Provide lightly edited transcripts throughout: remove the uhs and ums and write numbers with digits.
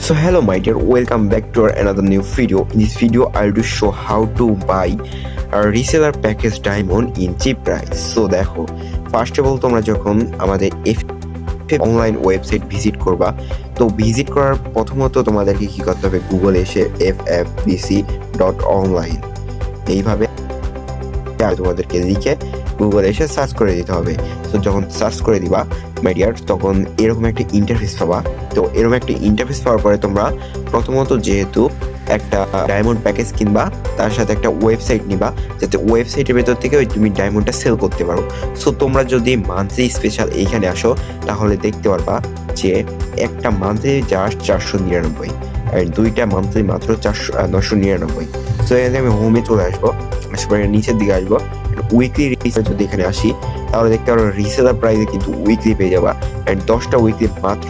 So hello my dear, welcome back to another new video. In this video I'll to show how to buy a reseller package diamond in cheap price. So দেখো, first of all তোমরা যখন আমাদের online website visit করবা, তো visit করার প্রথমত তোমাদেরকে কি করতে হবে, গুগল এসে ffbc.online এইভাবে তোমাদেরকে লিখে গুগল এসে সার্চ করে দিতে হবে। তো যখন সার্চ করে দিবা মাই ডিয়ার, তখন এরকম একটা ইন্টারফেস পাবা। তো এরকম একটা ইন্টারফেস পাওয়ার পরে তোমরা প্রথমত যেহেতু একটা ডায়মন্ড প্যাকেজ কিনবা, তার সাথে একটা ওয়েবসাইট নিবা, যাতে ওয়েবসাইটের ভেতর থেকে তুমি ডায়মন্ডটা সেল করতে পারো। সো তোমরা যদি মান্থলি স্পেশাল এইখানে আসো, তাহলে দেখতে পারবা যে একটা মান্থলি জাস্ট 499 আর দুইটা মান্থলি মাত্র 999। সো এখানে আমি হোমে চলে আসবো, আসার নিচের দিকে আসবো, উইকলি রিসেলার যদি এখানে আসি, তাহলে দেখতে পারো রিসেলার প্রাইসে কিন্তু উইকলি পেয়ে যাবা। অ্যান্ড 10টা উইকলি মাত্র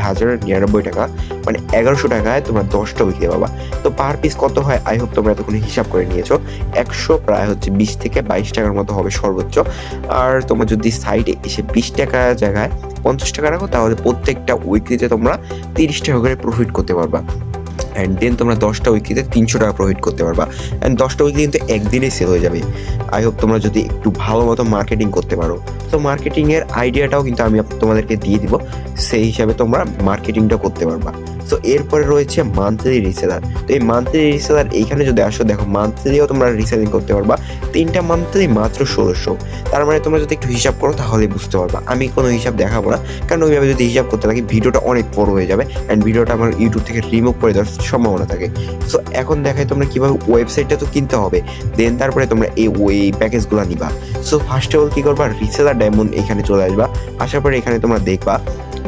1099 টাকা, মানে 1100 টাকায় তোমরা 10টা উইকলি পাবা। তো পার পিস কত হয়, আই হোপ তোমরা এতক্ষণ হিসাব করে নিয়েছো। 100 প্রায় হচ্ছে 20 থেকে 22 টাকার মতো হবে সর্বোচ্চ। আর তোমরা যদি সাইডে এসে 20 টাকার জায়গায় 50 টাকা রাখো, তাহলে প্রত্যেকটা উইকলিতে তোমরা 30 টাকা করে প্রফিট করতে পারবা। অ্যান্ড দেন তোমরা 10টা উইকলিতে 300 টাকা প্রফিট করতে পারবা। অ্যান্ড 10টা উইকলি কিন্তু একদিনেই সেল হয়ে যাবে। আই হোপ তোমরা যদি একটু ভালো মতো মার্কেটিং করতে পারো। তো মার্কেটিংয়ের আইডিয়াটাও কিন্তু আমি তোমাদেরকে দিয়ে দিব, সেই হিসাবে তোমরা মার্কেটিংটা করতে পারবা। সো এরপরে রয়েছে মান্থলি রিসেলার। তো এই মান্থলি রিসেলার এইখানে যদি আসো, দেখো মান্থলিও তোমরা রিসেলিং করতে পারবা। 3টা মান্থলি মাত্র 1600। তার মানে তোমরা যদি একটু হিসাব করো তাহলে বুঝতে পারবা। আমি কোনো হিসাব দেখাবো না, কারণ ওইভাবে যদি হিসাব করতে থাকি ভিডিওটা অনেক বড় হয়ে যাবে, অ্যান্ড ভিডিওটা আমার ইউটিউব থেকে রিমুভ করে দেওয়ার সম্ভাবনা থাকে। সো এখন দেখাই তোমরা কিভাবে ওয়েবসাইটটা তো কিনতে হবে, দেন তারপরে তোমরা ওই প্যাকেজগুলো নিবা। সো ফার্স্ট অফ অল কী করবা, রিসেলার ডায়মন্ড এখানে চলে আসবা। আসার পরে এখানে তোমরা দেখবা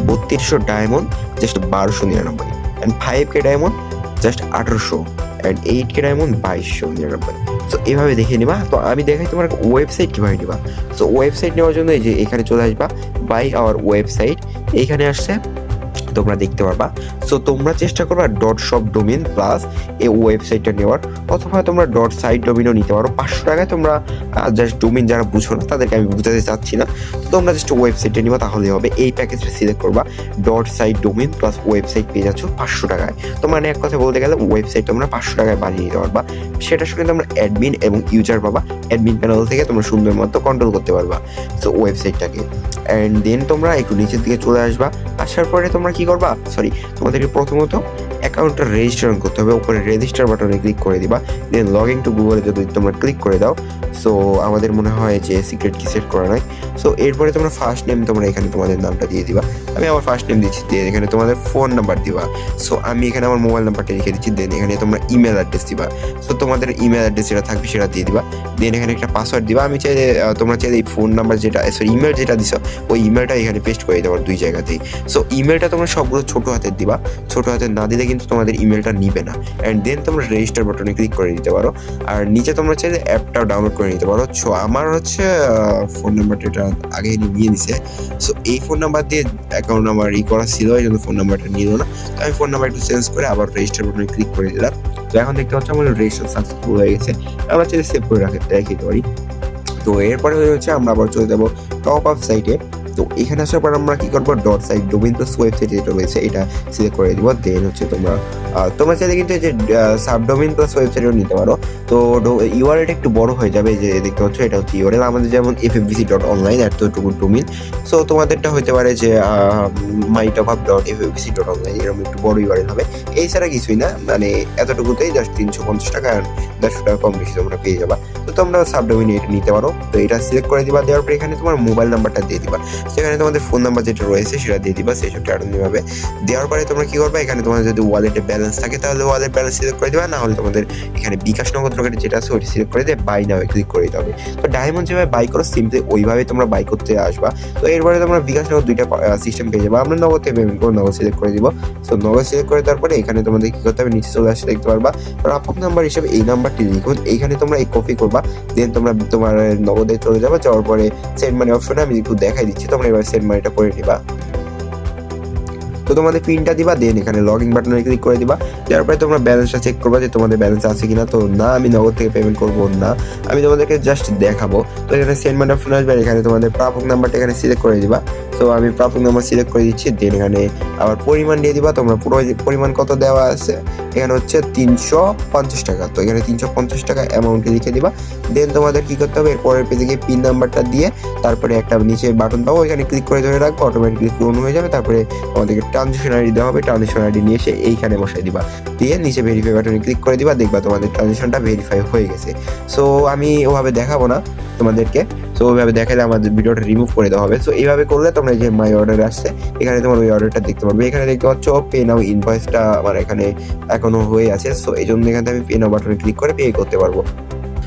3200 diamond just 1299, and 5K diamond just 1800, and 8K diamond 2299। So এইভাবে দেখে নিবা। তো আমি দেখাই তোমার ওয়েবসাইট কীভাবে নিবা। সো ওয়েবসাইট নেওয়ার জন্য এই যে এখানে চলে আসবা, বাই আওয়ার ওয়েবসাইট, এইখানে আসছে তোমরা দেখতে পারবা। সো তোমরা চেষ্টা করবা .shop ডোমেন প্লাস এই ওয়েবসাইটটা নেওয়ার, অথবা তোমরা .site ডোমেনও নিতে পারো। 500 টাকায় তোমরা জাস্ট ডোমেন যারা বুঝো না তাদেরকে আমি বুঝাতে চাচ্ছি না, তো তোমরা জাস্ট ওয়েবসাইটটা নিবা তাহলেই হবে। এই প্যাকেজটা সিলেক্ট করবা, .site ডোমেন প্লাস ওয়েবসাইট পেয়ে যাচ্ছ 500 টাকায়। তো মানে এক কথা বলতে গেলে ওয়েবসাইট তোমরা 500 টাকায় বানিয়ে নিতে পারবা। সেটার সঙ্গে তোমরা অ্যাডমিন এবং ইউজার পাবা, অ্যাডমিন প্যানেল থেকে তোমরা সুন্দর মতো কন্ট্রোল করতে পারবা সো ওয়েবসাইটটাকে। অ্যান্ড দেন তোমরা একটু নিচের দিকে চলে আসবা। আসার পরে তোমরা কি করবা, তোমাদেরকে প্রথমত অ্যাকাউন্টটা রেজিস্ট্রেশন করতে হবে। উপরে রেজিস্টার বাটনে ক্লিক করে দিবা, দেন লগ ইন টু গুগলে যদি তোমরা ক্লিক করে দাও, সো আমাদের মনে হয় যে সিক্রেট কি সেট করা নাই। সো এরপরে তোমরা ফার্স্ট নেম তোমরা এখানে তোমাদের নামটা দিয়ে দিবা। আমি আমার ফার্স্ট নেম দিচ্ছি, দেন এখানে তোমাদের ফোন নাম্বার দিবা। সো আমি এখানে আমার মোবাইল নাম্বারটা লিখে দিচ্ছি, দেন এখানে তোমরা ইমেল অ্যাড্রেস দিবা। সো তোমাদের ইমেল অ্যাড্রেস যেটা থাকবে সেটা দিয়ে দিবা, দেন এখানে একটা পাসওয়ার্ড দিবা। আমি চাইলে তোমরা চাইলে এই ফোন নাম্বার যেটা ইমেল যেটা দিছো ওই ইমেলটা এখানে পেস্ট করে দিতে পারো দুই জায়গাতেই। সো ইমেলটা তোমরা সবগুলো ছোটো হাতের দিবা, ছোটো হাতের না দিলে কিন্তু তোমাদের ইমেলটা নিবে না। অ্যান্ড দেন তোমরা রেজিস্টার বাটনে ক্লিক করে দিতে পারো। আর নিচে তোমরা চাইলে অ্যাপটাও ডাউনলোড করে নিতে পারো। সো আমার হচ্ছে ফোন নাম্বারটা এটা আগে নিয়ে নিছে। সো এই ফোন নাম্বার দিয়ে অ্যাকাউন্ট নাম্বার করা ছিল, এই জন্য ফোন নাম্বারটা নিল না। তো আমি ফোন নাম্বার একটু চেঞ্জ করে আবার রেজিস্টার বাটনে ক্লিক করে দিলাম। তো এখন দেখতে পাচ্ছ আমার রেজিস্টার সাকসেসফুল হয়ে গেছে। আমরা চাইলে সেভ করে রেখে পারি। তো এরপরে হচ্ছে আমরা আবার চলে যাবো টপ আপ সাইটে। তো এখানে আসার পর আমরা কি করবো, .site ডোমেন প্লাস ওয়েবসাইট যেটা রয়েছে এটা সিলেক্ট করে দিব। দেন হচ্ছে তোমরা চাইলে কিন্তু এই যে সাবডোমেন প্লাস ওয়েবসাইটও নিতে পারো। তো ইউআরএলটা একটু বড় হয়ে যাবে, যে দেখতে পাচ্ছ এটা হচ্ছে ইউআরএল আমাদের, যেমন ffbc.online এতটুকু ডোমেন। সো তোমাদেরটা হতে পারে যে mytopup.ffbc.online, এরকম একটু বড় ইউআরএল হবে। এছাড়া কিছুই না, মানে এতটুকুতেই জাস্ট 350 টাকা আর 150 টাকা কম বেশি তোমরা পেয়ে যাবা। তো তোমরা সাবডোমেন এটা নিতে পারো। তো এটা সিলেক্ট করে দিবা, দেওয়ার পর এখানে তোমার মোবাইল নাম্বারটা দিয়ে দিবা। সেখানে তোমাদের ফোন নাম্বার যেটা রয়েছে সেটা দিয়ে দিবা, সেই সবটা অ্যাডমিনভাবে দেওয়ার পরে তোমরা কি করবা, এখানে তোমাদের যদি ওয়ালেটে ব্যালেন্স থাকে তাহলে ওয়ালেট ব্যালেন্স সিলেক্ট করে দিবা, না হলে তোমাদের এখানে বিকাশ নগদ রকেট যেটা আছে ওইটা সিলেক্ট করে দিয়ে বাই নাও ক্লিক করে দিতে হবে। তো ডায়মন্ড যেভাবে বাই করো সিম্পলি ওইভাবে তোমরা বাই করতে আসবা। তো এরপরে তোমরা বিকাশ নগদ দুইটা সিস্টেম পেয়ে যাবা। আমরা নগদ থেকে পেমেন্ট করে নগদ সিলেক্ট করে দিব। সো নগদ সিলেক্ট করে তারপরে এখানে তোমাদের কি করতে হবে, নিচে চলে আসতে দেখতে পারবা রাফক নাম্বার হিসেবে এই নাম্বারটি লিখুন। এইখানে তোমরা এই কপি করবা, দেন তোমরা তোমার নগদে চলে যাবা। যাওয়ার পরে সেন্ড মানি অপশনে আমি একটু দেখাই দিচ্ছি, তোমরা এবার সেন্ড মানিটা করে নিবা। তো তোমাদের পিনটা দিবা, দেন এখানে লগ ইন বাটনে ক্লিক করে দিবা। তারপরে তোমরা ব্যালেন্সটা চেক করবা যে তোমাদের ব্যালেন্স আছে কিনা। তো না, আমি নগদ থেকে পেমেন্ট করবো না, আমি তোমাদেরকে জাস্ট দেখাবো। তো এখানে সেন্ড মানি অপশন আসবে, এখানে তোমাদের প্রাপক নাম্বারটা এখানে সিলেক্ট করে দিবা। সো আমি প্রাপক নাম্বার সিলেক্ট করে দিচ্ছি, দেন এখানে আবার পরিমাণ দিয়ে দিবা। তোমরা পুরো পরিমাণ কত দেওয়া আছে এখানে হচ্ছে 350 টাকা, তো এখানে 350 টাকা অ্যামাউন্টে লিখে দিবা। দেন তোমাদের কি করতে হবে, এর পরের পেজে গিয়ে পিন নাম্বারটা দিয়ে তারপরে একটা নিচে বাটন পাবো, এখানে ক্লিক করে ধরে রাখবো, অটোমেটিকলি পূরণ হয়ে যাবে। তারপরে আমাদেরকে ট্রানজেকশন আইডি দেওয়া হবে, ট্রানজেকশন আইডি নিয়ে এসে এইখানে বসাই দিবা, দিয়ে নিচে ভেরিফাই বাটনে ক্লিক করে দিবা, দেখবা তোমাদের ট্রানজেকশনটা ভেরিফাই হয়ে গেছে। সো আমি ওভাবে দেখাবো না তোমাদেরকে, সো ওইভাবে দেখালে আমাদের ভিডিওটা রিমুভ করে দেওয়া হবে। সো এইভাবে করলে তোমরা যে মাই অর্ডার আসছে এখানে তোমার ওই অর্ডারটা দেখতে পারবে। এখানে দেখতে পাচ্ছ পে নাও ইনভয়েসটা আমার এখানে এখনো হয়ে আছে, সো এই জন্য এখানে আমি পে নাও বাটনে ক্লিক করে পে করতে পারবো।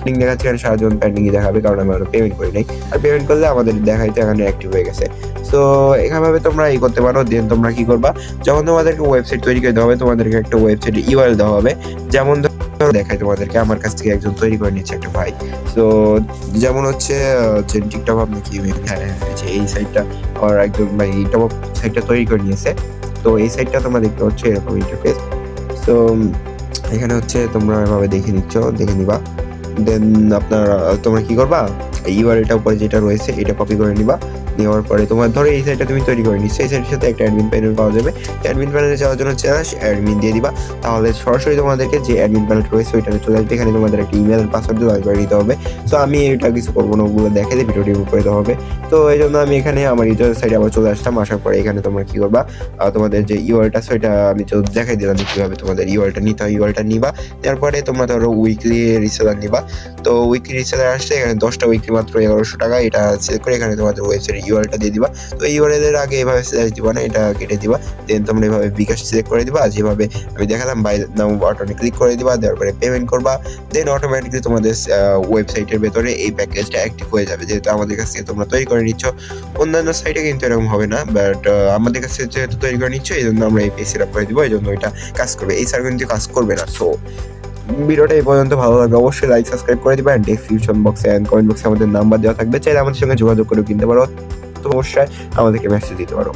পেন্ডিং দেখাচ্ছে, এখানে সারাজন পেন্ডিংই দেখাবে কারণ আমি পেমেন্ট করি নাই, আর পেমেন্ট করলে আমাদের দেখাইতে এখানে অ্যাক্টিভ হয়ে গেছে। সো এভাবে তোমরা এই করতে পারো। দেন তোমরা কি করবা, যখন তোমাদেরকে ওয়েবসাইট তৈরি করে দেওয়া হবে, তোমাদেরকে একটা ওয়েবসাইটের ইউআরএল দেওয়া হবে। যেমন দেখাই তোমাদেরকে, আমার কাছ থেকে একজন তৈরি করে নিচ্ছে একটা ভাই। তো যেমন হচ্ছে যে টিকটক আপনি কি, হ্যাঁ এই সাইটটা আমার একজন ভাই টপ সাইটটা তৈরি করে নিয়েছে। তো এই সাইটটা তোমরা দেখতে পাচ্ছ এরকম ইন্টারফেস। তো এখানে হচ্ছে তোমরা এভাবে দেখে নিবা। দেন তোমরা কি করবা, ইউআরএলটা উপরে যেটা রয়েছে এটা কপি করে নিবা। নেওয়ার পরে তোমার ধরো এই সাইটটা তুমি তৈরি করে নিচ্ছো, এই সাইটের সাথে একটা অ্যাডমিন প্যানেল পাওয়া যাবে। অ্যাডমিন প্যানেলে যাওয়ার জন্য অ্যাডমিন দিয়ে দিবা, তাহলে সরাসরি তোমাদেরকে যে অ্যাডমিন প্যানেল রয়েছে ওইটাতে চলে আসবে। এখানে তোমাদের একটা ইমেল পাসওয়ার্ড দিয়ে লগ করে নিতে হবে। সো আমি এটা কিছু করবো না, ওগুলো দেখে দিয়ে ভিডিও রিমুভ করে দেওয়া হবে। তো এই জন্য আমি এখানে আমার ইউজার সাইডে আবার চলে আসলাম। আসার পরে এখানে তোমরা কি করবা, তোমাদের যে ইউআরএলটা সেটা আমি তো দেখাই দিলাম কিভাবে তোমাদের ইউআরএলটা নিতে হয়। ইউআরএলটা নিবা, তারপরে তোমরা ধরো উইকলি রিসেলার নিবা। তো উইকলি রিসেলার আসছে, এখানে 10টা উইকলি মাত্র 1100 টাকা। এটা সিলেক্ট করে এখানে তোমাদের ওয়েবসাইটের ইউআরএলটা দিয়ে দিবা। তো এই ইউআরএল এর আগে এভাবে স্ল্যাশ দিবা না, এটা কেটে দিবা। দেন তোমরা এভাবে বিকাশ সিলেক্ট করে দিবা, যেভাবে আমি দেখালাম বাই নাও বাটনে ক্লিক করে দিবা, দেওয়ার পরে পেমেন্ট করবা। দেন অটোমেটিকলি তোমাদের ওয়েবসাইটের ভেতরে এই প্যাকেজটা অ্যাক্টিভ হয়ে যাবে, যেহেতু আমাদের কাছ থেকে তোমরা তৈরি করে নিচ্ছ। অন্যান্য সাইটে কিন্তু এরকম হবে না, বাট আমাদের কাছে যেহেতু তৈরি করে নিচ্ছ এই জন্য আমরা এই পেজ সেট আপ করে দিব, এই জন্য এটা কাজ করবে। এই সার্ভার কিন্তু কাজ করবে না। সো ভিডিওটা এই পর্যন্ত ভালো লাগবে অবশ্যই লাইক সাবস্ক্রাইব করে দিবা। ডেসক্রিপশন বক্সে এন্ড কমেন্ট বক্সে আমাদের নাম্বার দেওয়া থাকবে, চাইলে আমাদের সঙ্গে যোগাযোগ করে কিনতে পারো। তো অবশ্যই আমাদেরকে মেসেজ দিতে পারো।